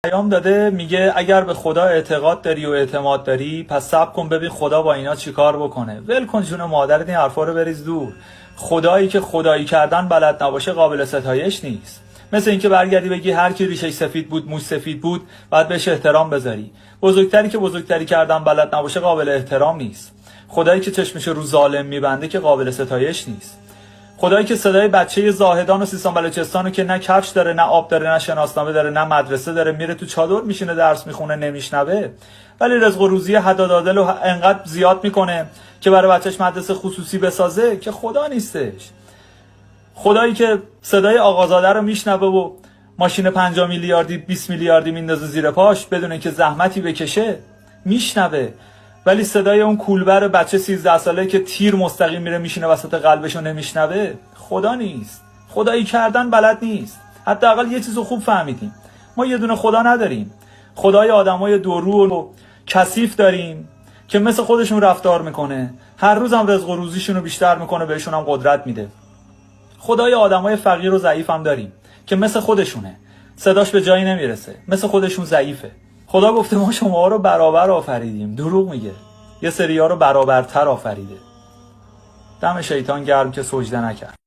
پیام داده میگه اگر به خدا اعتقاد داری و اعتماد داری پس صبر کن ببین خدا با اینا چیکار بکنه. ول کن جون مادرت، این حرفا رو بریز دور. خدایی که خدایی کردن بلد نباشه قابل ستایش نیست. مثل اینکه برگردی بگی هر کی ریشش سفید بود موش سفید بود باید بهش احترام بذاری. بزرگتری که بزرگتری کردن بلد نباشه قابل احترام نیست. خدایی که چشمش رو ظالم میبنده که قابل ستایش نیست. خدایی که صدای بچه زاهدان و سیستان بلوچستان رو که نه کفش داره نه آب داره نه شناسنامه داره نه مدرسه داره میره تو چادر میشینه درس میخونه نمیشنوه، ولی رزق و روزی حدادادل رو انقدر زیاد میکنه که برای بچهش مدرسه خصوصی بسازه که خدا نیستش. خدایی که صدای آقازاده رو میشنوه و ماشین 5 میلیاردی 20 میلیاردی میندازه زیر پاش بدون اینکه زحمتی بکشه میشنوه، ولی صدای اون کولبر بچه 13 ساله که تیر مستقیم میره میشینه وسط قلبشو نمیشنوه خدا نیست. خدایی کردن بلد نیست. حداقل یه چیزو خوب فهمیدیم، ما یه دونه خدا نداریم. خدای آدمای دورو و کثیف داریم که مثل خودشون رفتار میکنه، هر روز هم رزق و روزیشون رو بیشتر میکنه، بهشون هم قدرت میده. خدای آدمای فقیر و ضعیف هم داریم که مثل خودشونه، صداش به جایی نمیرسه، مثل خودشون ضعیفه. خدا گفته ما شما رو برابر آفریدیم، دروغ میگه، یه سری‌ها رو برابرتر آفریده. دم شیطان گرم که سجده نکرد.